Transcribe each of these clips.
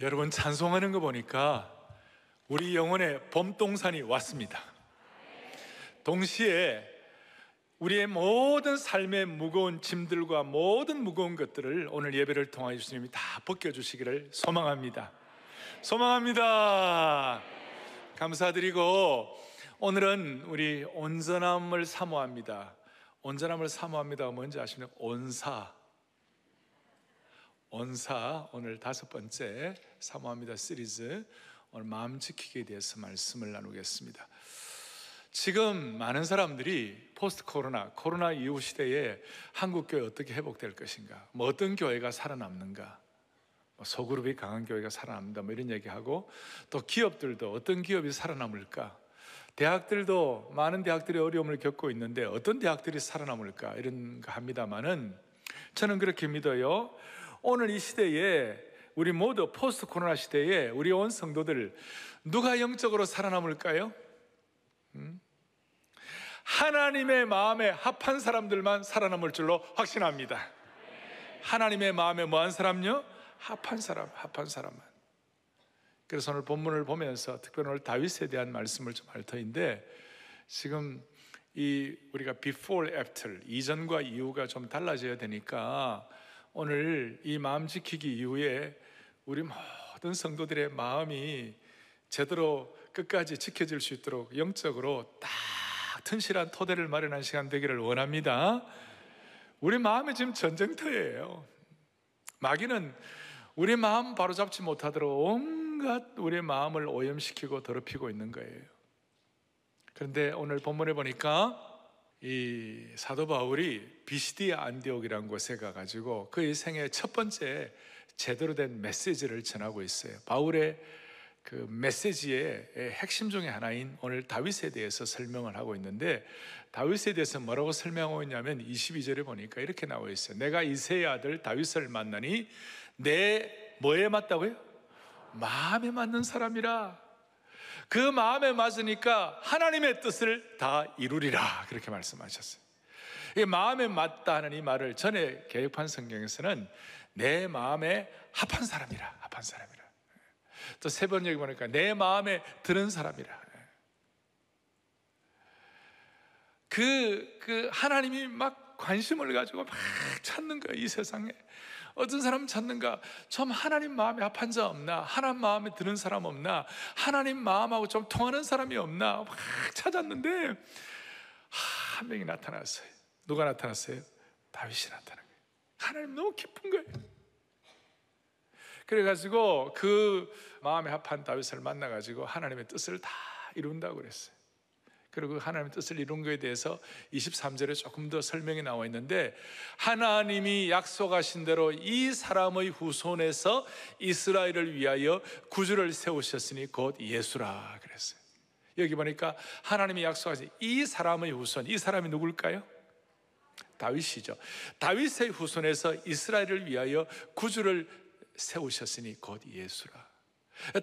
여러분, 찬송하는 거 보니까 우리 영혼의 봄동산이 왔습니다. 동시에 우리의 모든 삶의 무거운 짐들과 모든 무거운 것들을 오늘 예배를 통하여 주님이 다 벗겨주시기를 소망합니다. 소망합니다. 감사드리고, 오늘은 우리 온전함을 사모합니다. 온전함을 사모합니다가 뭔지 아십니까? 온사, 오늘 5번째 사모합니다 시리즈, 오늘 마음 지키기에 대해서 말씀을 나누겠습니다. 지금 많은 사람들이 포스트 코로나 이후 시대에 한국 교회 어떻게 회복될 것인가, 어떤 교회가 살아남는가, 소그룹이 강한 교회가 살아남는다, 이런 얘기하고, 또 기업들도 어떤 기업이 살아남을까, 대학들도 많은 대학들이 어려움을 겪고 있는데 어떤 대학들이 살아남을까, 이런 거 합니다만은 저는 그렇게 믿어요. 오늘 이 시대에 우리 모두 포스트 코로나 시대에 우리 온 성도들 누가 영적으로 살아남을까요? 하나님의 마음에 합한 사람들만 살아남을 줄로 확신합니다. 하나님의 마음에 뭐한 사람요? 합한 사람만. 그래서 오늘 본문을 보면서 특별히 오늘 다윗에 대한 말씀을 좀 할 터인데, 지금 우리가 before, after, 이전과 이후가 좀 달라져야 되니까 오늘 이 마음 지키기 이후에 우리 모든 성도들의 마음이 제대로 끝까지 지켜질 수 있도록 영적으로 딱 튼실한 토대를 마련한 시간 되기를 원합니다. 우리 마음이 지금 전쟁터예요. 마귀는 우리 마음 바로잡지 못하도록 온갖 우리의 마음을 오염시키고 더럽히고 있는 거예요. 그런데 오늘 본문에 보니까 이 사도 바울이 비시디아 안디옥이라는 곳에 가가지고 그의 생애 첫 번째 제대로 된 메시지를 전하고 있어요. 바울의 그 메시지의 핵심 중에 하나인 오늘 다윗에 대해서 설명을 하고 있는데, 다윗에 대해서 뭐라고 설명하고 있냐면 22절에 보니까 이렇게 나와 있어요. 내가 이새의 아들 다윗을 만나니 내 뭐에 맞다고요? 마음에 맞는 사람이라. 그 마음에 맞으니까 하나님의 뜻을 다 이루리라, 그렇게 말씀하셨어요. 이 마음에 맞다 하는 이 말을 전에 개역판 성경에서는 내 마음에 합한 사람이라. 또 세 번 여기 보니까 내 마음에 드는 사람이라. 하나님이 막 관심을 가지고 막 찾는 거예요. 이 세상에 어떤 사람 찾는가? 좀 하나님 마음에 합한 자 없나? 하나님 마음에 드는 사람 없나? 하나님 마음하고 좀 통하는 사람이 없나? 막 찾았는데 한 명이 나타났어요. 누가 나타났어요? 다윗이 나타난 거예요. 하나님 너무 기쁜 거예요. 그래가지고 그 마음에 합한 다윗을 만나가지고 하나님의 뜻을 다 이룬다고 그랬어요. 그리고 하나님의 뜻을 이룬 것에 대해서 23절에 조금 더 설명이 나와 있는데, 하나님이 약속하신 대로 이 사람의 후손에서 이스라엘을 위하여 구주를 세우셨으니 곧 예수라 그랬어요. 여기 보니까 하나님이 약속하신 이 사람의 후손, 이 사람이 누굴까요? 다윗이죠. 다윗의 후손에서 이스라엘을 위하여 구주를 세우셨으니 곧 예수라.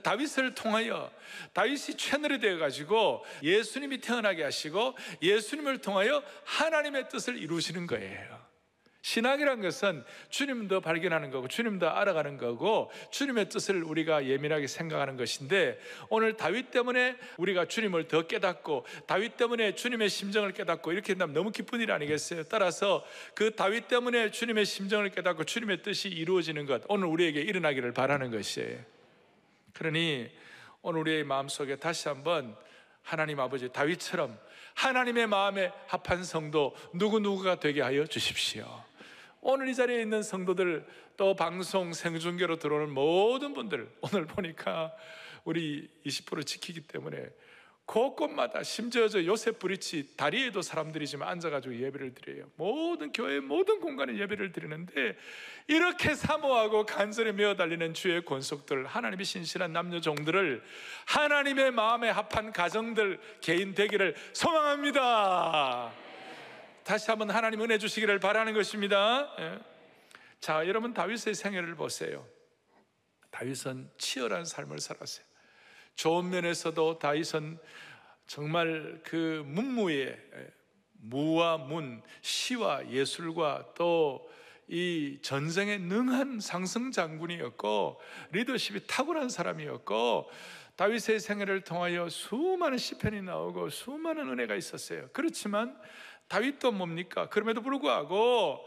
다윗을 통하여, 다윗이 채널이 되어가지고 예수님이 태어나게 하시고 예수님을 통하여 하나님의 뜻을 이루시는 거예요. 신앙이란 것은 주님도 발견하는 거고 주님도 알아가는 거고 주님의 뜻을 우리가 예민하게 생각하는 것인데, 오늘 다윗 때문에 우리가 주님을 더 깨닫고 다윗 때문에 주님의 심정을 깨닫고 이렇게 된다면 너무 기쁜 일 아니겠어요? 따라서 그 다윗 때문에 주님의 심정을 깨닫고 주님의 뜻이 이루어지는 것, 오늘 우리에게 일어나기를 바라는 것이에요. 그러니 오늘 우리의 마음속에 다시 한번 하나님 아버지 다윗처럼 하나님의 마음에 합한 성도 누구누구가 되게 하여 주십시오. 오늘 이 자리에 있는 성도들, 또 방송 생중계로 들어오는 모든 분들, 오늘 보니까 우리 20% 지키기 때문에 곳곳마다, 심지어 저 요셉 브리치 다리에도 사람들이 지금 앉아가지고 예배를 드려요. 모든 교회 모든 공간에 예배를 드리는데, 이렇게 사모하고 간절히 메어 달리는 주의 권속들, 하나님의 신실한 남녀 종들을 하나님의 마음에 합한 가정들, 개인 되기를 소망합니다. 다시 한번 하나님 은혜 주시기를 바라는 것입니다. 자, 여러분 다윗의 생애를 보세요. 다윗은 치열한 삶을 살았어요. 좋은 면에서도 다윗은 정말 그 문무의 무와 문, 시와 예술과 또 이 전쟁에 능한 상승 장군이었고 리더십이 탁월한 사람이었고 다윗의 생애를 통하여 수많은 시편이 나오고 수많은 은혜가 있었어요. 그렇지만 다윗도 뭡니까? 그럼에도 불구하고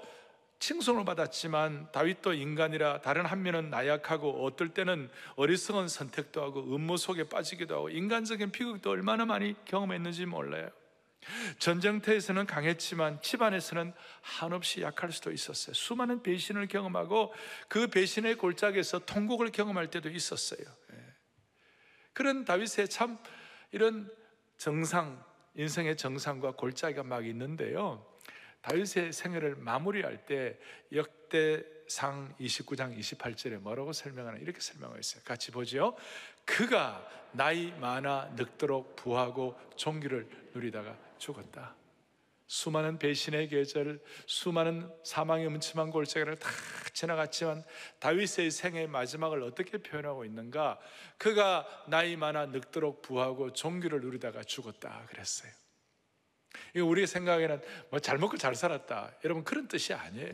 칭송을 받았지만 다윗도 인간이라 다른 한 면은 나약하고 어떨 때는 어리석은 선택도 하고 음모 속에 빠지기도 하고 인간적인 비극도 얼마나 많이 경험했는지 몰라요. 전쟁터에서는 강했지만 집안에서는 한없이 약할 수도 있었어요. 수많은 배신을 경험하고 그 배신의 골짜기에서 통곡을 경험할 때도 있었어요. 그런 다윗의 참 이런 정상, 인생의 정상과 골짜기가 막 있는데요, 다윗의 생애를 마무리할 때 역대상 29장 28절에 뭐라고 설명하나, 이렇게 설명하고 있어요. 같이 보죠. 그가 나이 많아 늙도록 부하고 종기를 누리다가 죽었다. 수많은 배신의 계절, 수많은 사망의 음침한 골짜기를 다 지나갔지만 다윗의 생애의 마지막을 어떻게 표현하고 있는가? 그가 나이 많아 늙도록 부하고 종기를 누리다가 죽었다 그랬어요. 이거 우리 생각에는 뭐 잘 먹고 잘 살았다, 여러분, 그런 뜻이 아니에요.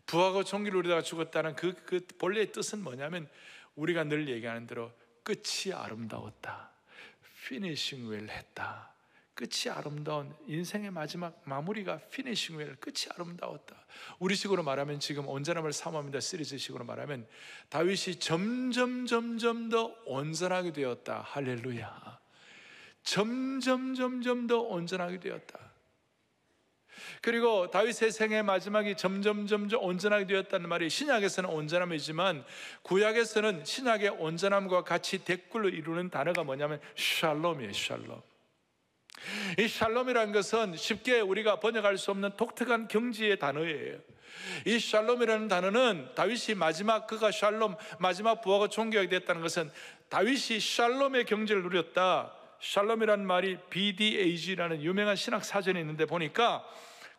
부하고 종기를 누리다가 죽었다는 그 본래의 뜻은 뭐냐면, 우리가 늘 얘기하는 대로 끝이 아름다웠다, 피니싱 웰 했다. 끝이 아름다운 인생의 마지막 마무리가 피니싱 웰, 끝이 아름다웠다. 우리식으로 말하면, 지금 온전함을 사모합니다 시리즈식으로 말하면, 다윗이 점점 더 온전하게 되었다. 할렐루야. 점점 더 온전하게 되었다. 그리고 다윗의 생애 마지막이 점점 온전하게 되었다는 말이 신약에서는 온전함이지만 구약에서는 신약의 온전함과 같이 대꾸를 이루는 단어가 뭐냐면 샬롬이에요. 샬롬. 이 샬롬이라는 것은 쉽게 우리가 번역할 수 없는 독특한 경지의 단어예요. 이 샬롬이라는 단어는 다윗이 그가 샬롬, 마지막 부하가 존귀하게 됐다는 것은 다윗이 샬롬의 경지를 누렸다. 샬롬이라는 말이 BDAG라는 유명한 신학 사전에 있는데 보니까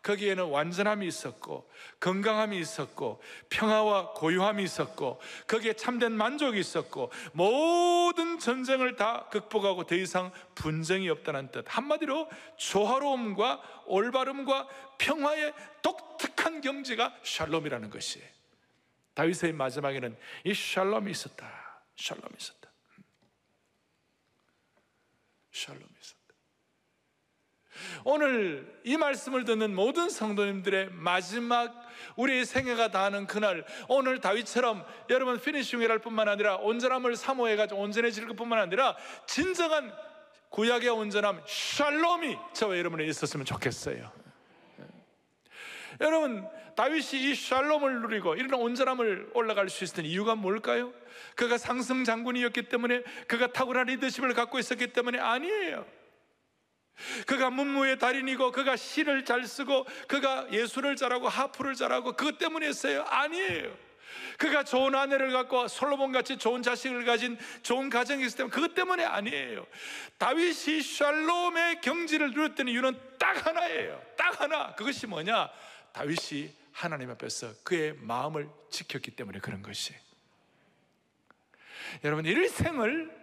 거기에는 완전함이 있었고 건강함이 있었고 평화와 고요함이 있었고 거기에 참된 만족이 있었고 모든 전쟁을 다 극복하고 더 이상 분쟁이 없다는 뜻. 한마디로 조화로움과 올바름과 평화의 독특한 경지가 샬롬이라는 것이에요. 다윗의 마지막에는 이 샬롬이 있었다. 샬롬이 있었다. 샬롬이 있었다. 오늘 이 말씀을 듣는 모든 성도님들의 마지막 우리의 생애가 다하는 그날, 오늘 다윗처럼 여러분 피니싱이랄 뿐만 아니라 온전함을 사모해가지고 온전해질 것뿐만 아니라 진정한 구약의 온전함 샬롬이 저와 여러분에 있었으면 좋겠어요. 여러분, 다윗이 이 샬롬을 누리고 이런 온전함을 올라갈 수 있었던 이유가 뭘까요? 그가 상승 장군이었기 때문에, 그가 탁월한 리더십을 갖고 있었기 때문에 아니에요. 그가 문무의 달인이고 그가 시를 잘 쓰고 그가 예술을 잘하고 하프를 잘하고 그것 때문이었어요? 아니에요. 그가 좋은 아내를 갖고 솔로몬같이 좋은 자식을 가진 좋은 가정이 있기 때문에, 그것 때문에 아니에요. 다윗이 샬롬의 경지를 누렸던 이유는 딱 하나예요. 딱 하나. 그것이 뭐냐? 다윗이 하나님 앞에서 그의 마음을 지켰기 때문에 그런 것이. 여러분, 일생을,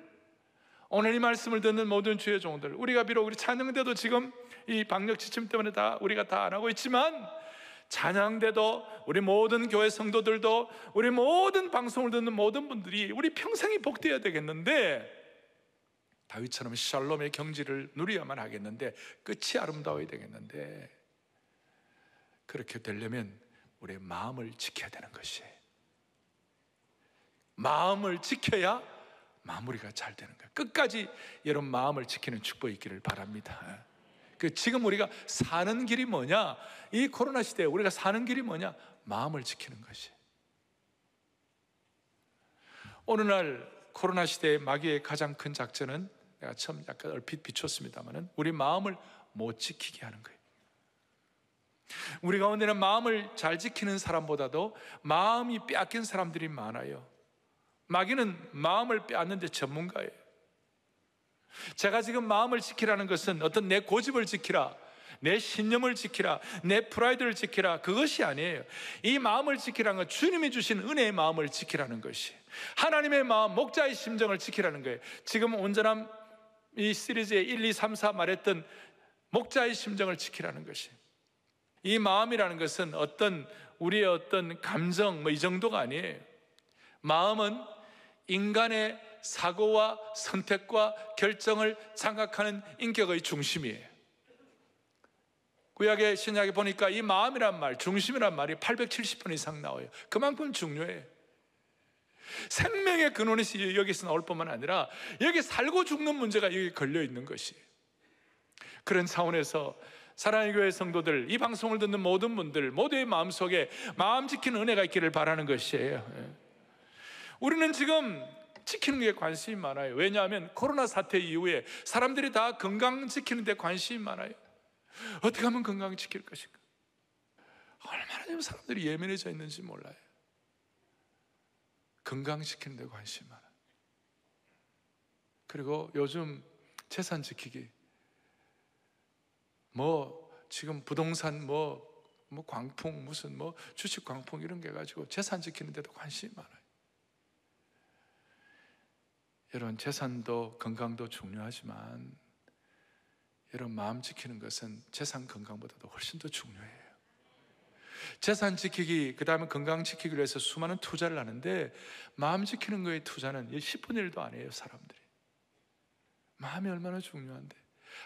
오늘 이 말씀을 듣는 모든 주의 종들, 우리가 비록 우리 찬양대도 지금 이 방역 지침 때문에 우리가 다 안 하고 있지만, 찬양대도 우리 모든 교회 성도들도 우리 모든 방송을 듣는 모든 분들이 우리 평생이 복되어야 되겠는데, 다윗처럼 샬롬의 경지를 누려야만 하겠는데, 끝이 아름다워야 되겠는데, 그렇게 되려면 우리의 마음을 지켜야 되는 것이에요. 마음을 지켜야 마무리가 잘 되는 거예요. 끝까지 여러분 마음을 지키는 축복이 있기를 바랍니다. 지금 우리가 사는 길이 뭐냐? 이 코로나 시대에 우리가 사는 길이 뭐냐? 마음을 지키는 것이. 오늘날 코로나 시대의 마귀의 가장 큰 작전은, 내가 처음 약간 얼핏 비췄습니다만은, 우리 마음을 못 지키게 하는 거예요. 우리 가운데는 마음을 잘 지키는 사람보다도 마음이 빼앗긴 사람들이 많아요. 마귀는 마음을 빼앗는 데 전문가예요. 제가 지금 마음을 지키라는 것은 어떤 내 고집을 지키라, 내 신념을 지키라, 내 프라이드를 지키라, 그것이 아니에요. 이 마음을 지키라는 건 주님이 주신 은혜의 마음을 지키라는 것이, 하나님의 마음, 목자의 심정을 지키라는 거예요. 지금 온전함 이 시리즈의 1, 2, 3, 4 말했던 목자의 심정을 지키라는 것이, 이 마음이라는 것은 어떤 우리의 어떤 감정 이 정도가 아니에요. 마음은 인간의 사고와 선택과 결정을 장악하는 인격의 중심이에요. 구약의 신약에 보니까 이 마음이란 말, 중심이란 말이 870번 이상 나와요. 그만큼 중요해요. 생명의 근원이 여기서 나올 뿐만 아니라 여기 살고 죽는 문제가 여기 걸려 있는 것이에요. 그런 차원에서 사랑의 교회 성도들, 이 방송을 듣는 모든 분들 모두의 마음속에 마음 지키는 은혜가 있기를 바라는 것이에요. 우리는 지금 지키는 게 관심이 많아요. 왜냐하면 코로나 사태 이후에 사람들이 다 건강 지키는 데 관심이 많아요. 어떻게 하면 건강을 지킬 것인가? 얼마나 지금 사람들이 예민해져 있는지 몰라요. 건강 지키는 데 관심이 많아요. 그리고 요즘 재산 지키기, 지금 부동산 광풍, 무슨 주식 광풍 이런 게 가지고 재산 지키는 데도 관심이 많아요. 여러분, 재산도 건강도 중요하지만 여러분, 마음 지키는 것은 재산 건강보다도 훨씬 더 중요해요. 재산 지키기, 그 다음에 건강 지키기 위해서 수많은 투자를 하는데 마음 지키는 거에 투자는 10분의 1도 안 해요. 사람들이 마음이 얼마나 중요한데,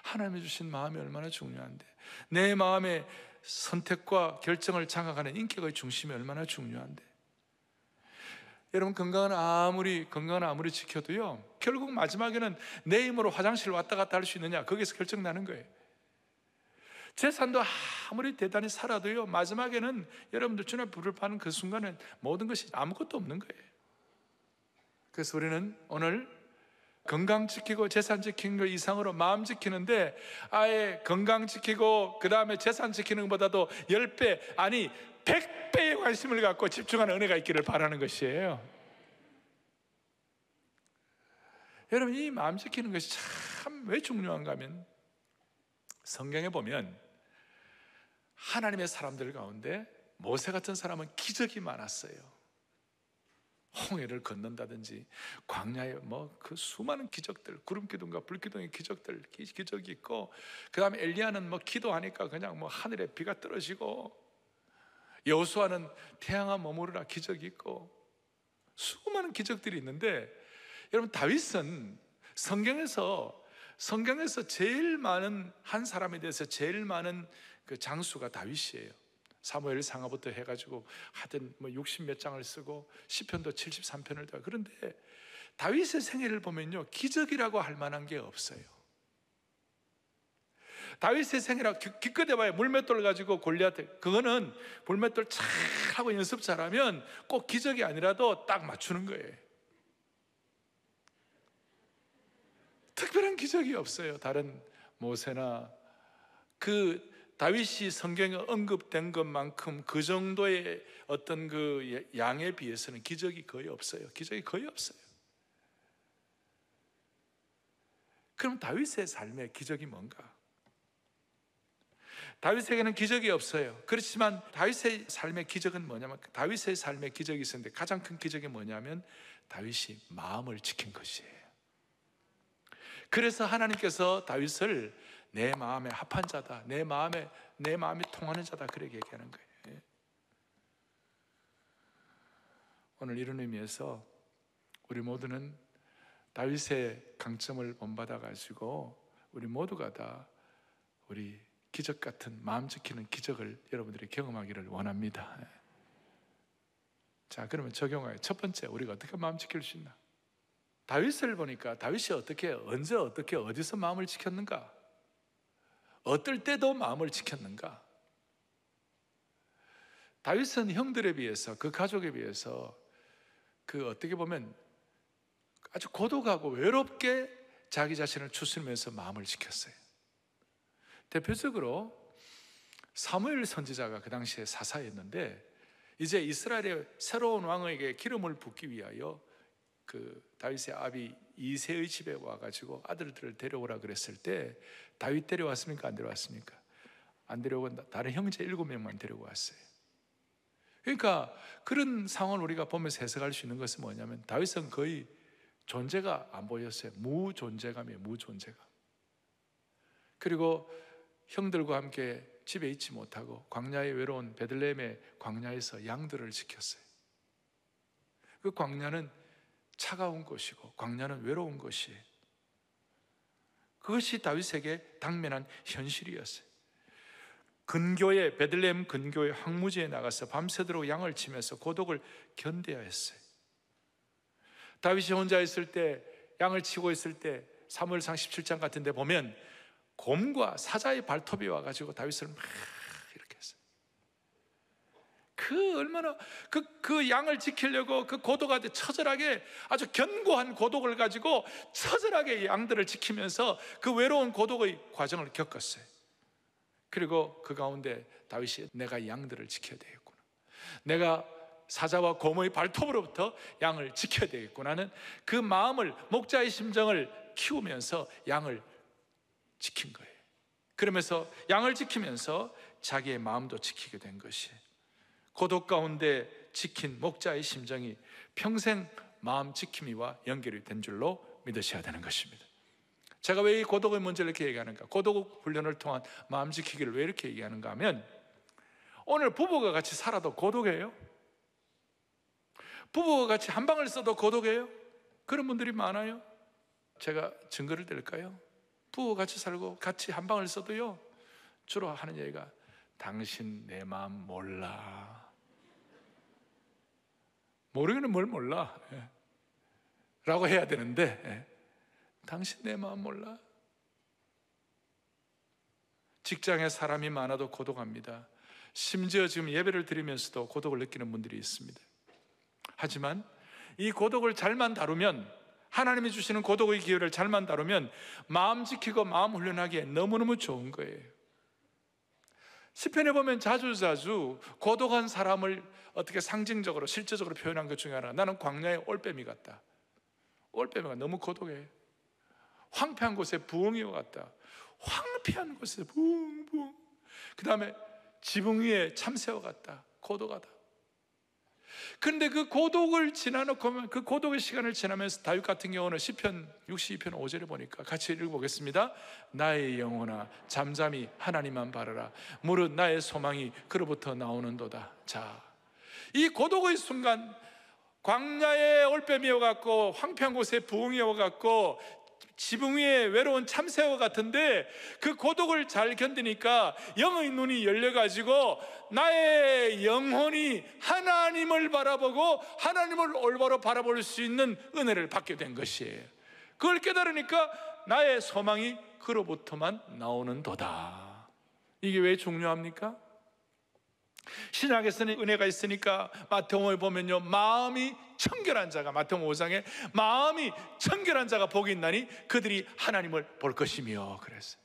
하나님이 주신 마음이 얼마나 중요한데, 내 마음의 선택과 결정을 장악하는 인격의 중심이 얼마나 중요한데, 여러분, 건강은 아무리 지켜도요, 결국 마지막에는 내 힘으로 화장실 왔다 갔다 할 수 있느냐, 거기서 결정나는 거예요. 재산도 아무리 대단히 살아도요, 마지막에는 여러분들 주님의 불을 파는 그 순간은 모든 것이 아무것도 없는 거예요. 그래서 우리는 오늘 건강 지키고 재산 지키는 것 이상으로 마음 지키는데, 아예 건강 지키고 그 다음에 재산 지키는 것보다도 10배, 아니 100배의 관심을 갖고 집중하는 은혜가 있기를 바라는 것이에요. 여러분, 이 마음 지키는 것이 참 왜 중요한가 하면, 성경에 보면 하나님의 사람들 가운데 모세 같은 사람은 기적이 많았어요. 홍해를 건넌다든지 광야에 그 수많은 기적들, 구름기둥과 불기둥의 기적이 있고, 그 다음에 엘리야는 기도하니까 그냥 하늘에 비가 떨어지고, 여호수아는 태양아 머무르라 기적이 있고, 수많은 기적들이 있는데, 여러분, 다윗은 성경에서 제일 많은, 한 사람에 대해서 제일 많은 그 장수가 다윗이에요. 사무엘 상하부터 해가지고 하여튼 60몇 장을 쓰고 시편도 73편을 다. 그런데 다윗의 생애를 보면요, 기적이라고 할 만한 게 없어요. 다윗의 생애라 기껏 해봐야 물맷돌 가지고 골리앗, 그거는 물맷돌 착 하고 연습 잘하면 꼭 기적이 아니라도 딱 맞추는 거예요. 특별한 기적이 없어요. 다른 모세나 그 다윗이 성경에 언급된 것만큼 그 정도의 어떤 그 양에 비해서는 기적이 거의 없어요. 기적이 거의 없어요. 그럼 다윗의 삶의 기적이 뭔가? 다윗에게는 기적이 없어요. 그렇지만 다윗의 삶의 기적은 뭐냐면, 다윗의 삶의 기적이 있었는데 가장 큰 기적이 뭐냐면 다윗이 마음을 지킨 것이에요. 그래서 하나님께서 다윗을 내 마음에 합한 자다, 내 마음이 통하는 자다, 그렇게 얘기하는 거예요. 오늘 이런 의미에서 우리 모두는 다윗의 강점을 본받아 가지고 우리 모두가 다 우리 기적 같은 마음 지키는 기적을 여러분들이 경험하기를 원합니다. 자, 그러면 적용하여 첫 번째, 우리가 어떻게 마음 지킬 수 있나? 다윗을 보니까 다윗이 언제 어디서 마음을 지켰는가? 어떨 때도 마음을 지켰는가? 다윗은 형들에 비해서, 그 가족에 비해서 어떻게 보면 아주 고독하고 외롭게 자기 자신을 추스리면서 마음을 지켰어요. 대표적으로 사무엘 선지자가 그 당시에 사사였는데, 이제 이스라엘의 새로운 왕에게 기름을 붓기 위하여 그 다윗의 아비 이새의 집에 와가지고 아들들을 데려오라 그랬을 때, 다윗 데려왔습니까? 안 데려왔습니까? 안 데려오고 다른 형제 7명만 데리고 왔어요. 그러니까 그런 상황을 우리가 보면서 해석할 수 있는 것은 뭐냐면, 다윗은 거의 존재가 안 보였어요. 무존재감이에요. 무존재감. 그리고 형들과 함께 집에 있지 못하고 광야에 외로운 베들레헴의 광야에서 양들을 지켰어요. 그 광야는 차가운 곳이고 광야는 외로운 곳이에요. 그것이 다윗에게 당면한 현실이었어요. 근교에, 베들레헴 근교의 황무지에 나가서 밤새도록 양을 치면서 고독을 견뎌야 했어요. 다윗이 혼자 있을 때, 양을 치고 있을 때 사무엘상 17장 같은 데 보면 곰과 사자의 발톱이 와가지고 다윗을 막 이렇게 했어요. 얼마나 그 양을 지키려고 그 고독한테 처절하게, 아주 견고한 고독을 가지고 처절하게 양들을 지키면서 그 외로운 고독의 과정을 겪었어요. 그리고 그 가운데 다윗이 내가 양들을 지켜야 되겠구나, 내가 사자와 곰의 발톱으로부터 양을 지켜야 되겠구나는 그 마음을, 목자의 심정을 키우면서 양을 지킨 거예요. 그러면서 양을 지키면서 자기의 마음도 지키게 된 것이, 고독 가운데 지킨 목자의 심정이 평생 마음 지킴이와 연결이 된 줄로 믿으셔야 되는 것입니다. 제가 왜 이 고독의 문제를 이렇게 얘기하는가, 고독 훈련을 통한 마음 지키기를 왜 이렇게 얘기하는가 하면, 오늘 부부가 같이 살아도 고독해요. 부부가 같이 한 방을 써도 고독해요. 그런 분들이 많아요. 제가 증거를 드릴까요? 부부가 같이 살고 같이 한 방을 써도요, 주로 하는 얘기가 당신 내 마음 몰라. 모르기는 뭘 몰라 라고 해야 되는데, 당신 내 마음 몰라. 직장에 사람이 많아도 고독합니다. 심지어 지금 예배를 드리면서도 고독을 느끼는 분들이 있습니다. 하지만 이 고독을 잘만 다루면, 하나님이 주시는 고독의 기회를 잘만 다루면 마음 지키고 마음 훈련하기에 너무너무 좋은 거예요. 시편에 보면 자주자주 고독한 사람을 어떻게 상징적으로, 실제적으로 표현한 것 중에 하나가, 나는 광야의 올빼미 같다. 올빼미가 너무 고독해. 황폐한 곳에 부엉이와 같다. 황폐한 곳에 붕붕. 그 다음에 지붕 위에 참새와 같다. 고독하다. 그런데 그 고독을 지나놓고, 그 고독의 시간을 지나면서 다윗 같은 경우는 시편 62편 5절에 보니까 같이 읽어보겠습니다. 나의 영혼아 잠잠히 하나님만 바라라. 무릇 나의 소망이 그로부터 나오는도다. 자, 이 고독의 순간, 광야의 올빼미와 같고 황폐한 곳에 부엉이와 같고 지붕 위에 외로운 참새와 같은데, 그 고독을 잘 견디니까 영의 눈이 열려가지고 나의 영혼이 하나님을 바라보고 하나님을 올바로 바라볼 수 있는 은혜를 받게 된 것이에요. 그걸 깨달으니까 나의 소망이 그로부터만 나오는도다. 이게 왜 중요합니까? 신약에서는 은혜가 있으니까 마태복음에 보면요, 마음이 청결한 자가, 마태복음 5장에 마음이 청결한 자가 복이 있나니 그들이 하나님을 볼 것이며 그랬어요.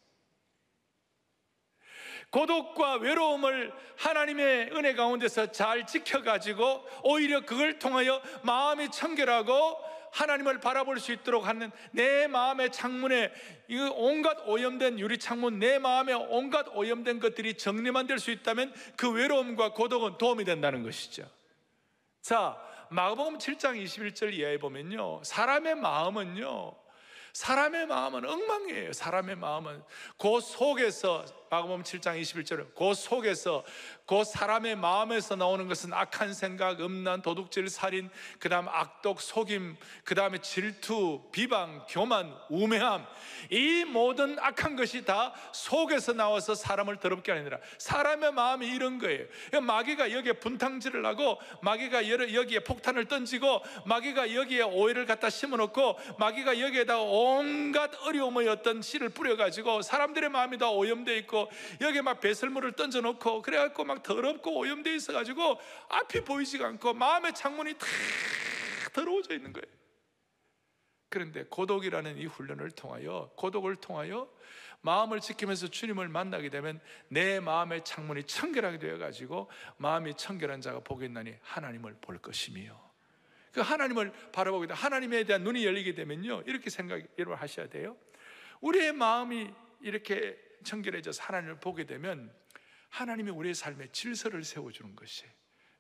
고독과 외로움을 하나님의 은혜 가운데서 잘 지켜가지고 오히려 그걸 통하여 마음이 청결하고 하나님을 바라볼 수 있도록 하는, 내 마음의 창문에 이 온갖 오염된 유리창문, 내 마음에 온갖 오염된 것들이 정리만 될 수 있다면 그 외로움과 고독은 도움이 된다는 것이죠. 자, 마가복음 7장 21절 이하에 보면요, 사람의 마음은 엉망이에요. 사람의 마음은 그 속에서, 마가복음 7장 21절은 그 속에서, 그 사람의 마음에서 나오는 것은 악한 생각, 음란, 도둑질, 살인, 그 다음 악독, 속임, 그 다음에 질투, 비방, 교만, 우매함, 이 모든 악한 것이 다 속에서 나와서 사람을 더럽게 하느니라. 사람의 마음이 이런 거예요. 마귀가 여기에 분탕질을 하고, 마귀가 여기에 폭탄을 던지고, 마귀가 여기에 오해를 갖다 심어놓고, 마귀가 여기에다가 온갖 어려움의 어떤 씨를 뿌려가지고 사람들의 마음이 다 오염되어 있고, 여기에 막 배설물을 던져놓고, 그래갖고 막 더럽고 오염되어 있어가지고 앞이 보이지가 않고 마음의 창문이 다 더러워져 있는 거예요. 그런데 고독이라는 이 훈련을 통하여, 고독을 통하여 마음을 지키면서 주님을 만나게 되면 내 마음의 창문이 청결하게 되어가지고, 마음이 청결한 자가 복이 있나니 하나님을 볼 것이며, 그 하나님을 바라보게 되면, 하나님에 대한 눈이 열리게 되면요, 이렇게 여러분 하셔야 돼요. 우리의 마음이 이렇게 청결해져서 하나님을 보게 되면 하나님이 우리의 삶에 질서를 세워주는 것이에요.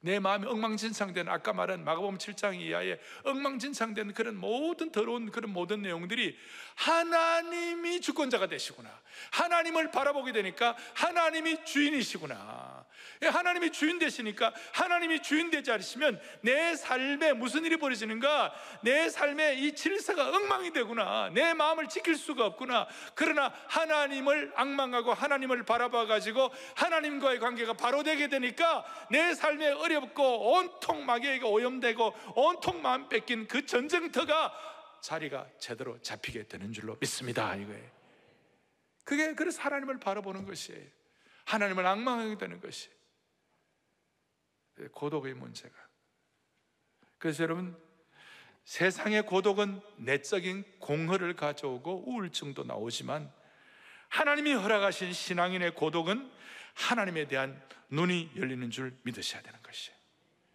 내 마음이 엉망진창된, 아까 말한 마가복음 7장 이하의 엉망진창된 그런 모든 더러운 그런 모든 내용들이 하나님이 주권자가 되시구나, 하나님을 바라보게 되니까 하나님이 주인이시구나, 하나님이 주인 되시니까, 하나님이 주인 되지 않으시면 내 삶에 무슨 일이 벌어지는가, 내 삶에 이 질서가 엉망이 되구나, 내 마음을 지킬 수가 없구나. 그러나 하나님을 앙망하고 하나님을 바라봐 가지고 하나님과의 관계가 바로 되게 되니까 내 삶에 어렵고 온통 마귀에게 오염되고 온통 마음 뺏긴 그 전쟁터가 자리가 제대로 잡히게 되는 줄로 믿습니다. 이거예요. 그게 그래서 하나님을 바라보는 것이에요. 하나님을 앙망하게 되는 것이 고독의 문제가. 그래서 여러분, 세상의 고독은 내적인 공허를 가져오고 우울증도 나오지만 하나님이 허락하신 신앙인의 고독은 하나님에 대한 눈이 열리는 줄 믿으셔야 되는 것이에요.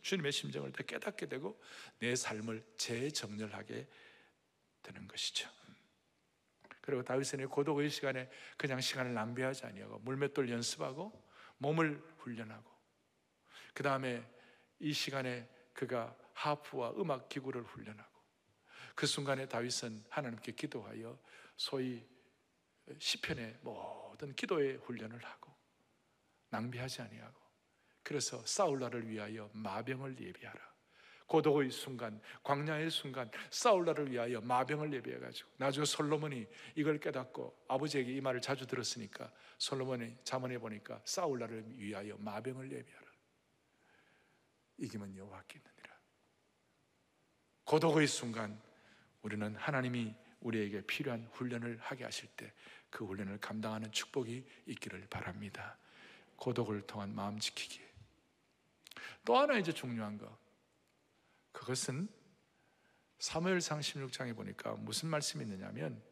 주님의 심정을 더 깨닫게 되고 내 삶을 재정렬하게 되는 것이죠. 그리고 다윗은 고독의 시간에 그냥 시간을 낭비하지 아니하고 물맷돌 연습하고 몸을 훈련하고, 그 다음에 이 시간에 그가 하프와 음악 기구를 훈련하고, 그 순간에 다윗은 하나님께 기도하여 소위 시편의 모든 기도의 훈련을 하고 낭비하지 아니하고, 그래서 사울 나를 위하여 마병을 예비하라. 고독의 순간, 광야의 순간 사울 나를 위하여 마병을 예비해가지고, 나중에 솔로몬이 이걸 깨닫고 아버지에게 이 말을 자주 들었으니까 솔로몬이 잠언에 보니까 사울 나를 위하여 마병을 예비하라. 이기면 여호와께 있느니라. 고독의 순간 우리는 하나님이 우리에게 필요한 훈련을 하게 하실 때 그 훈련을 감당하는 축복이 있기를 바랍니다. 고독을 통한 마음 지키기. 또 하나 이제 중요한 거, 그것은 사무엘상 16장에 보니까 무슨 말씀이 있느냐면,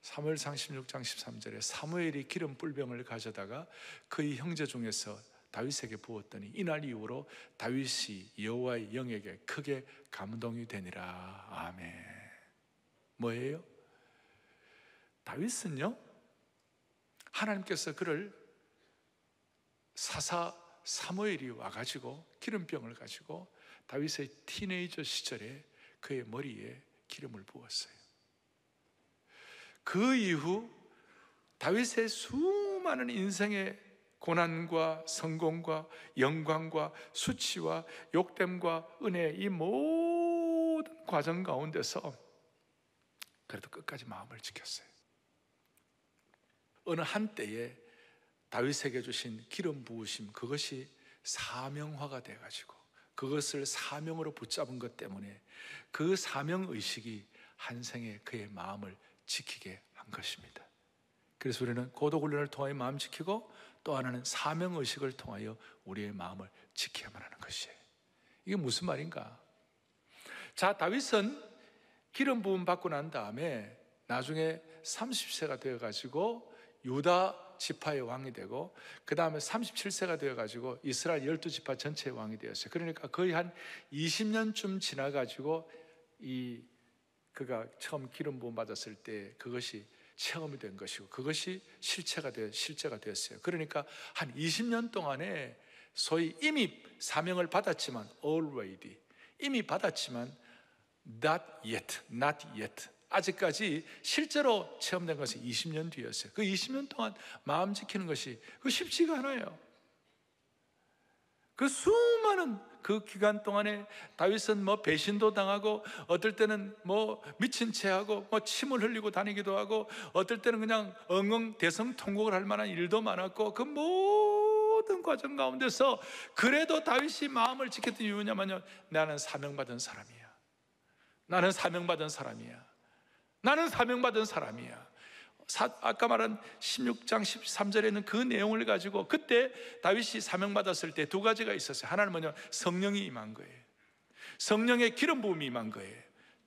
사무엘상 16장 13절에 사무엘이 기름 뿔병을 가져다가 그의 형제 중에서 다윗에게 부었더니 이날 이후로 다윗이 여호와의 영에게 크게 감동이 되니라. 아멘. 뭐예요? 다윗은요, 하나님께서 그를 사사 사무엘이 와가지고 기름병을 가지고 다윗의 티네이저 시절에 그의 머리에 기름을 부었어요. 그 이후 다윗의 수많은 인생의 고난과 성공과 영광과 수치와 욕됨과 은혜, 이 모든 과정 가운데서 그래도 끝까지 마음을 지켰어요. 어느 한때에 다윗에게 주신 기름 부으심, 그것이 사명화가 돼가지고 그것을 사명으로 붙잡은 것 때문에 그 사명의식이 한 생에 그의 마음을 지키게 한 것입니다. 그래서 우리는 고독훈련을 통하여 마음 지키고, 또 하나는 사명의식을 통하여 우리의 마음을 지켜야만 하는 것이에요. 이게 무슨 말인가? 자, 다윗은 기름 부음 받고 난 다음에 나중에 30세가 되어가지고 유다 지파의 왕이 되고, 그 다음에 37세가 되어가지고 이스라엘 12지파 전체의 왕이 되었어요. 그러니까 거의 한 20년쯤 지나가지고 그가 처음 기름 부음 받았을 때 그것이 체험이 된 것이고, 그것이 실제가 되었어요. 그러니까 한 20년 동안에 소위 이미 사명을 받았지만 already, 이미 받았지만 not yet, 아직까지 실제로 체험된 것이 20년 뒤였어요. 그 20년 동안 마음 지키는 것이 쉽지가 않아요. 그 수많은 그 기간 동안에 다윗은 배신도 당하고, 어떨 때는 미친 채 하고 침을 흘리고 다니기도 하고, 어떨 때는 그냥 엉엉 대성통곡을 할 만한 일도 많았고, 그 모든 과정 가운데서 그래도 다윗이 마음을 지켰던 이유냐면요, 나는 사명받은 사람이야. 나는 사명받은 사람이야. 아까 말한 16장 13절에 있는 그 내용을 가지고, 그때 다윗이 사명받았을 때 두 가지가 있었어요. 하나는 뭐냐면 성령이 임한 거예요. 성령의 기름 부음이 임한 거예요.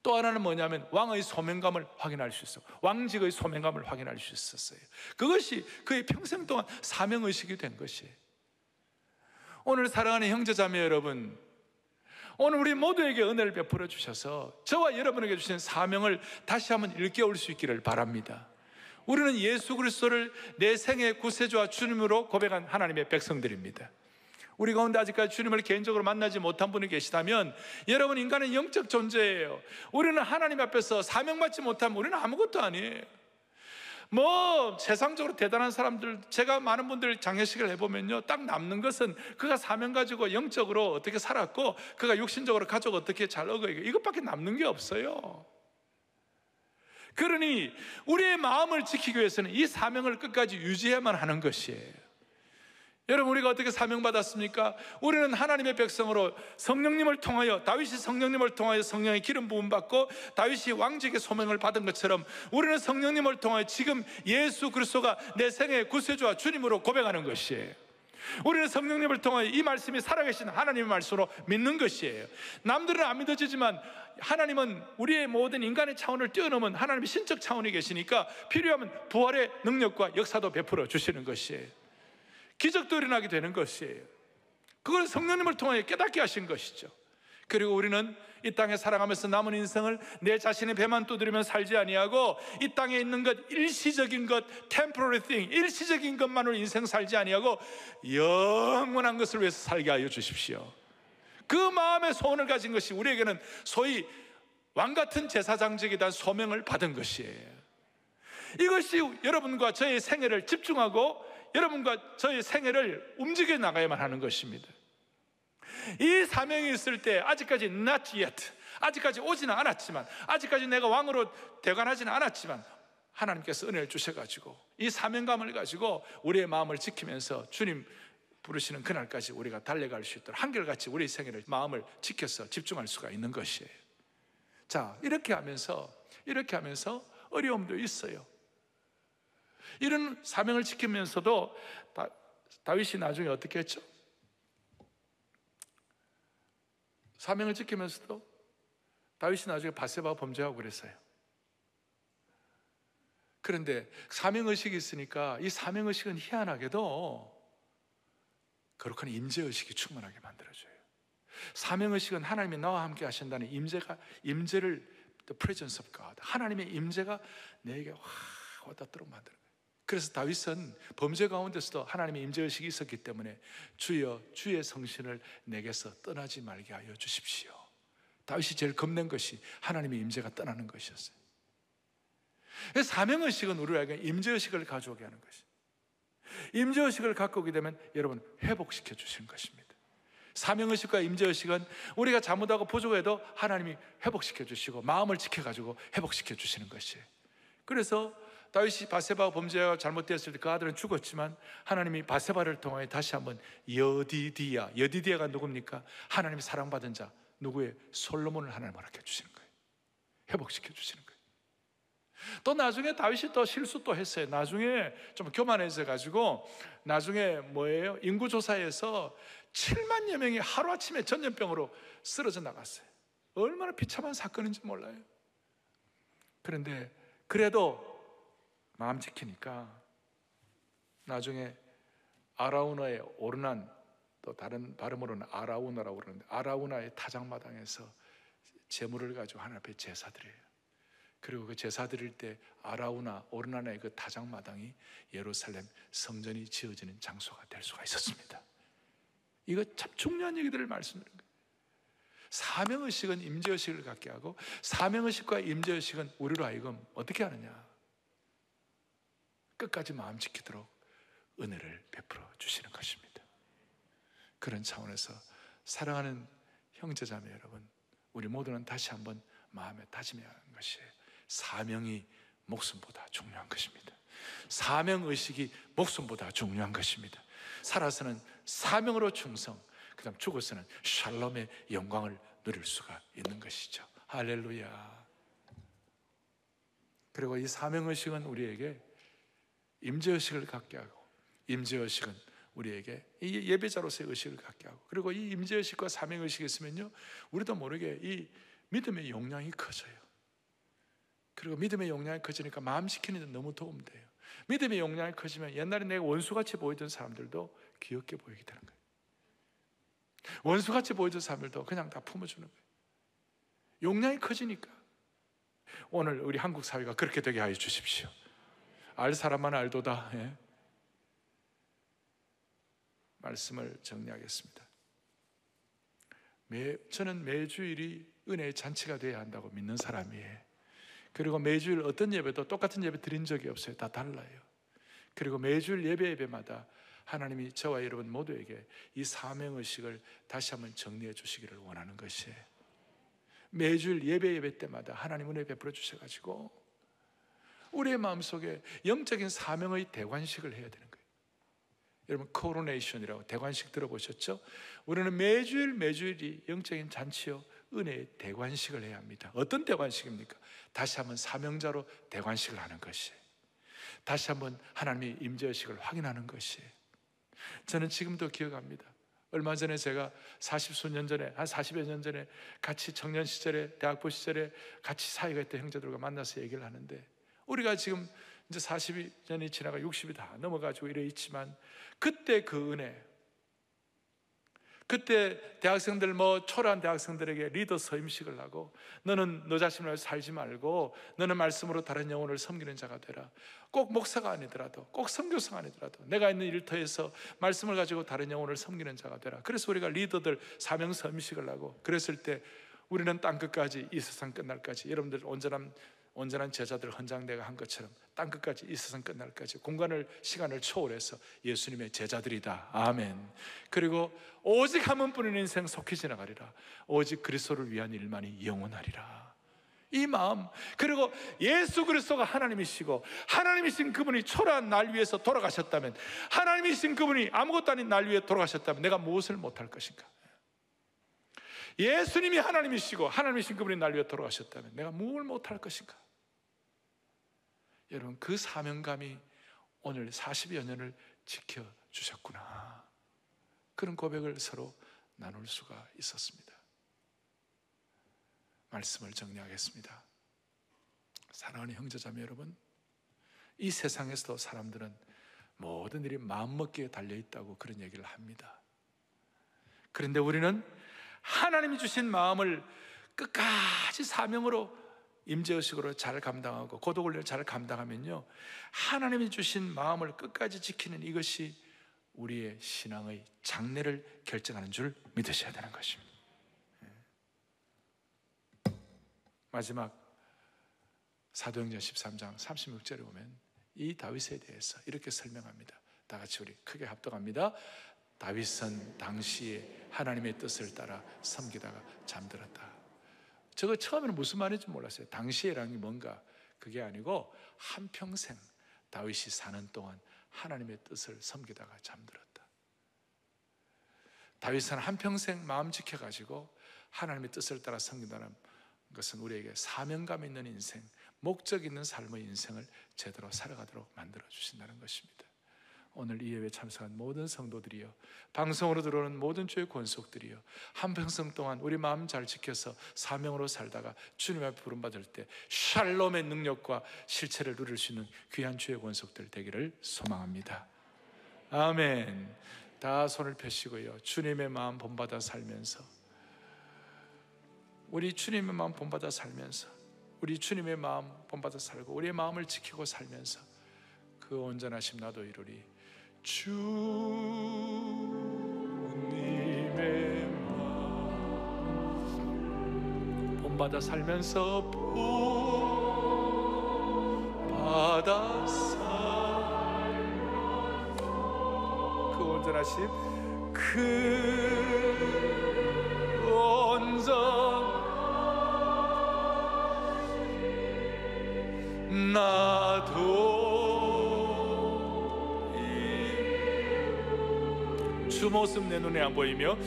또 하나는 뭐냐면 왕의 소명감을 확인할 수 있어요. 왕직의 소명감을 확인할 수 있었어요. 그것이 그의 평생 동안 사명의식이 된 것이에요. 오늘 사랑하는 형제자매 여러분, 오늘 우리 모두에게 은혜를 베풀어 주셔서 저와 여러분에게 주신 사명을 다시 한번 일깨울 수 있기를 바랍니다. 우리는 예수 그리스도를 내 생의 구세주와 주님으로 고백한 하나님의 백성들입니다. 우리 가운데 아직까지 주님을 개인적으로 만나지 못한 분이 계시다면, 여러분, 인간은 영적 존재예요. 우리는 하나님 앞에서 사명받지 못하면 우리는 아무것도 아니에요. 뭐 세상적으로 대단한 사람들, 제가 많은 분들 장례식을 해보면요, 딱 남는 것은 그가 사명 가지고 영적으로 어떻게 살았고, 그가 육신적으로 가족 어떻게 잘 어거이고, 이것밖에 남는 게 없어요. 그러니 우리의 마음을 지키기 위해서는 이 사명을 끝까지 유지해야만 하는 것이에요. 여러분, 우리가 어떻게 사명받았습니까? 우리는 하나님의 백성으로 성령님을 통하여, 다윗이 성령님을 통하여 성령의 기름 부음 받고 다윗이 왕직의 소명을 받은 것처럼, 우리는 성령님을 통하여 지금 예수 그리스도가 내 생애의 구세주와 주님으로 고백하는 것이에요. 우리는 성령님을 통하여 이 말씀이 살아계신 하나님의 말씀으로 믿는 것이에요. 남들은 안 믿어지지만 하나님은 우리의 모든 인간의 차원을 뛰어넘은 하나님의 신적 차원이 계시니까 필요하면 부활의 능력과 역사도 베풀어 주시는 것이에요. 기적도 일어나게 되는 것이에요. 그걸 성령님을 통해 깨닫게 하신 것이죠. 그리고 우리는 이 땅에 살아가면서 남은 인생을 내 자신의 배만 두드리면 살지 아니하고, 이 땅에 있는 것, 일시적인 것, temporary thing, 일시적인 것만으로 인생 살지 아니하고 영원한 것을 위해서 살게 하여 주십시오. 그 마음의 소원을 가진 것이 우리에게는 소위 왕같은 제사장직에 대한 소명을 받은 것이에요. 이것이 여러분과 저의 생애를 집중하고 여러분과 저의 생애를 움직여 나가야만 하는 것입니다. 이 사명이 있을 때, 아직까지 not yet, 아직까지 오지는 않았지만, 아직까지 내가 왕으로 대관하지는 않았지만, 하나님께서 은혜를 주셔가지고 이 사명감을 가지고 우리의 마음을 지키면서 주님 부르시는 그날까지 우리가 달려갈 수 있도록 한결같이 우리의 생애를, 마음을 지켜서 집중할 수가 있는 것이에요. 자, 이렇게 하면서 어려움도 있어요. 이런 사명을 지키면서도 다윗이 나중에 어떻게 했죠? 사명을 지키면서도 다윗이 나중에 밧세바와 범죄하고 그랬어요. 그런데 사명의식이 있으니까 이 사명의식은 희한하게도 거룩한 임재의식이 충만하게 만들어줘요. 사명의식은 하나님이 나와 함께 하신다는 임재를 the presence of God, 하나님의 임재가 내게 확 와닿도록 만드는 거예요. 그래서 다윗은 범죄 가운데서도 하나님의 임재의식이 있었기 때문에 주여 주의 성신을 내게서 떠나지 말게 하여 주십시오. 다윗이 제일 겁낸 것이 하나님의 임재가 떠나는 것이었어요. 사명의식은 우리에게 임재의식을 가져오게 하는 것이에요. 임재의식을 갖고 오게 되면 여러분 회복시켜 주시는 것입니다. 사명의식과 임재의식은 우리가 잘못하고 부족해도 하나님이 회복시켜 주시고 마음을 지켜가지고 회복시켜 주시는 것이에요. 그래서 다윗이 밧세바와 범죄가 잘못되었을 때 그 아들은 죽었지만 하나님이 밧세바를 통해 다시 한번 여디디아가 누굽니까? 하나님이 사랑받은 자, 누구의? 솔로몬을 하나님 허락해 주시는 거예요. 회복시켜 주시는 거예요. 또 나중에 다윗이 또 실수 또 했어요. 나중에 좀 교만해져 가지고 나중에 뭐예요? 인구조사에서 7만여 명이 하루아침에 전염병으로 쓰러져 나갔어요. 얼마나 비참한 사건인지 몰라요. 그런데 그래도 마음 지키니까 나중에 아라우나의 오르난, 또 다른 발음으로는 아라우나라고 그러는데 아라우나의 타작마당에서 제물을 가지고 하나님 앞에 제사 드려요. 그리고 그 제사 드릴 때 아라우나, 오르난의 그 타작마당이 예루살렘 성전이 지어지는 장소가 될 수가 있었습니다. 이거 참 중요한 얘기들을 말씀드리는 거예요. 사명의식은 임재의식을 갖게 하고, 사명의식과 임재의식은 우리로 하여금 어떻게 하느냐? 끝까지 마음 지키도록 은혜를 베풀어 주시는 것입니다. 그런 차원에서 사랑하는 형제자매 여러분, 우리 모두는 다시 한번 마음에 다짐해야 하는 것이에요. 사명이 목숨보다 중요한 것입니다. 사명의식이 목숨보다 중요한 것입니다. 살아서는 사명으로 충성, 그 다음 죽어서는 샬롬의 영광을 누릴 수가 있는 것이죠. 할렐루야. 그리고 이 사명의식은 우리에게 임재의식을 갖게 하고, 임재의식은 우리에게 이 예배자로서의 의식을 갖게 하고, 그리고 이 임재의식과 사명의식이 있으면요 우리도 모르게 이 믿음의 용량이 커져요. 그리고 믿음의 용량이 커지니까 마음 지키는 데 너무 도움돼요. 믿음의 용량이 커지면 옛날에 내가 원수같이 보이던 사람들도 귀엽게 보이게 되는 거예요. 원수같이 보이던 사람들도 그냥 다 품어주는 거예요. 용량이 커지니까. 오늘 우리 한국 사회가 그렇게 되게 하여 주십시오. 알 사람만 알도다. 예. 말씀을 정리하겠습니다. 저는 매주일이 은혜의 잔치가 되어야 한다고 믿는 사람이에요. 그리고 매주일 어떤 예배도 똑같은 예배 드린 적이 없어요. 다 달라요. 그리고 매주일 예배마다 하나님이 저와 여러분 모두에게 이 사명의식을 다시 한번 정리해 주시기를 원하는 것이에요. 매주일 예배 때마다 하나님 은혜 베풀어 주셔가지고 우리의 마음속에 영적인 사명의 대관식을 해야 되는 거예요. 여러분 코로네이션이라고 대관식 들어보셨죠? 우리는 매주일이 영적인 잔치요 은혜의 대관식을 해야 합니다. 어떤 대관식입니까? 다시 한번 사명자로 대관식을 하는 것이에요. 다시 한번 하나님의 임재의식을 확인하는 것이에요. 저는 지금도 기억합니다. 얼마 전에 제가 40여 년 전에 같이 청년 시절에, 대학부 시절에 같이 사이가 있던 형제들과 만나서 얘기를 하는데, 우리가 지금 이제 40년이 지나가 60이 다 넘어가지고 이래 있지만, 그때 그 은혜, 그때 대학생들 초라한 대학생들에게 리더 서임식을 하고, 너는 너 자신을 살지 말고 너는 말씀으로 다른 영혼을 섬기는 자가 되라. 꼭 목사가 아니더라도, 꼭 선교사가 아니더라도 내가 있는 일터에서 말씀을 가지고 다른 영혼을 섬기는 자가 되라. 그래서 우리가 리더들 사명 서임식을 하고, 그랬을 때 우리는 땅끝까지, 이 세상 끝날까지, 여러분들 온전한 제자들 헌장대가 한 것처럼 땅끝까지, 이 세상 끝날까지 공간을, 시간을 초월해서 예수님의 제자들이다. 아멘. 그리고 오직 한 번뿐인 인생 속히 지나가리라. 오직 그리스도를 위한 일만이 영원하리라. 이 마음, 그리고 예수 그리스도가 하나님이시고 하나님이신 그분이 초라한 날 위해서 돌아가셨다면, 하나님이신 그분이 아무것도 아닌 날 위해 돌아가셨다면 내가 무엇을 못할 것인가? 예수님이 하나님이시고 하나님이신 그분이 날 위해 돌아가셨다면 내가 무엇을 못할 것인가? 여러분, 그 사명감이 오늘 40여 년을 지켜주셨구나, 그런 고백을 서로 나눌 수가 있었습니다. 말씀을 정리하겠습니다. 사랑하는 형제자매 여러분, 이 세상에서도 사람들은 모든 일이 마음먹기에 달려있다고 그런 얘기를 합니다. 그런데 우리는 하나님이 주신 마음을 끝까지 사명으로, 임재의식으로 잘 감당하고 고독을 잘 감당하면요, 하나님이 주신 마음을 끝까지 지키는 이것이 우리의 신앙의 장래를 결정하는 줄 믿으셔야 되는 것입니다. 마지막 사도행전 13장 36절에 보면 이 다윗에 대해서 이렇게 설명합니다. 다 같이 우리 크게 합독합니다. 다윗은 당시에 하나님의 뜻을 따라 섬기다가 잠들었다. 저거 처음에는 무슨 말인지 몰랐어요. 당시에라는 게 뭔가, 그게 아니고 한평생 다윗이 사는 동안 하나님의 뜻을 섬기다가 잠들었다. 다윗은 한평생 마음 지켜가지고 하나님의 뜻을 따라 섬긴다는 것은 우리에게 사명감 있는 인생, 목적 있는 삶의 인생을 제대로 살아가도록 만들어 주신다는 것입니다. 오늘 이 예배에 참석한 모든 성도들이요, 방송으로 들어오는 모든 주의 권속들이요, 한평생 동안 우리 마음 잘 지켜서 사명으로 살다가 주님 앞에 부름받을 때 샬롬의 능력과 실체를 누릴 수 있는 귀한 주의 권속들 되기를 소망합니다. 아멘. 다 손을 펴시고요, 주님의 마음 본받아 살면서, 우리 주님의 마음 본받아 살면서, 우리 주님의 마음 본받아 살고 우리의 마음을 지키고 살면서 그 온전하심 나도 이루리. 주님의 마음 본받아 살면서 본받아 살고, 그 온전하심, 그 온전 나도 주 모습 내 눈에 안 보이며,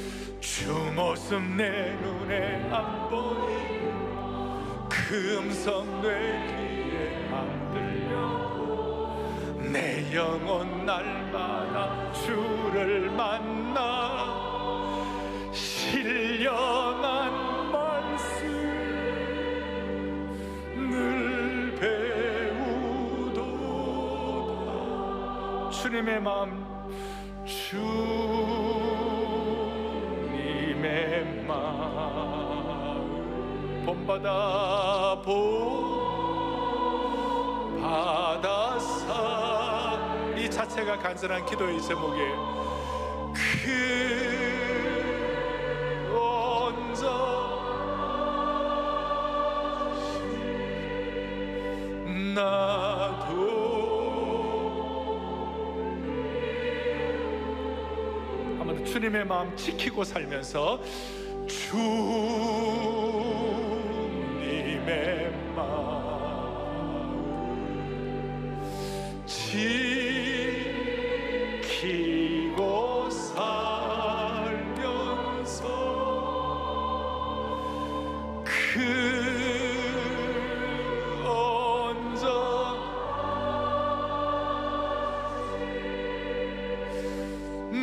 주 모습 내 눈에 안 보이며, 그 음성 내 귀에 안 들려, 내 영혼 날마다 주를 만나 신령한 주님의 마음, 주님의 마음 본받아 사, 이 자체가 간절한 기도의 제목이에요. 그 한번 주님의 마음 지키고 살면서 주님의 마음 지키고 살면서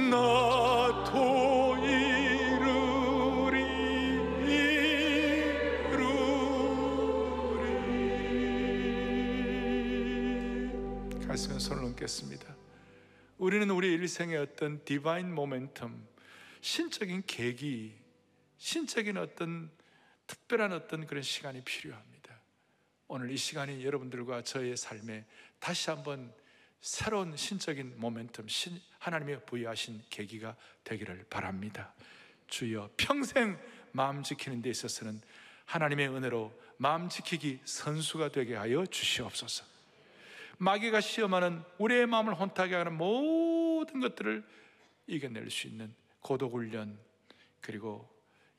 나도 이루리 가슴에 손을 얹겠습니다. 우리는 우리 일생의 어떤 디바인 모멘텀, 신적인 계기, 신적인 어떤 특별한 어떤 그런 시간이 필요합니다. 오늘 이 시간이 여러분들과 저의 삶에 다시 한번 새로운 신적인 모멘텀, 하나님의 부여하신 계기가 되기를 바랍니다. 주여, 평생 마음 지키는 데 있어서는 하나님의 은혜로 마음 지키기 선수가 되게 하여 주시옵소서. 마귀가 시험하는 우리의 마음을 혼탁하게 하는 모든 것들을 이겨낼 수 있는 고독훈련, 그리고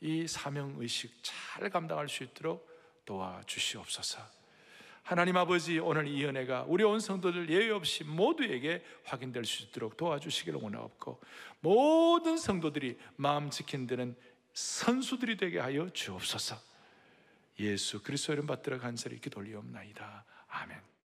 이 사명의식 잘 감당할 수 있도록 도와주시옵소서. 하나님 아버지, 오늘 이 은혜가 우리 온 성도들 예외 없이 모두에게 확인될 수 있도록 도와주시기를 원하옵고, 모든 성도들이 마음 지키는 데는 선수들이 되게 하여 주옵소서. 예수 그리스도 이름 받들어 간절히 기도 올리옵나이다. 아멘.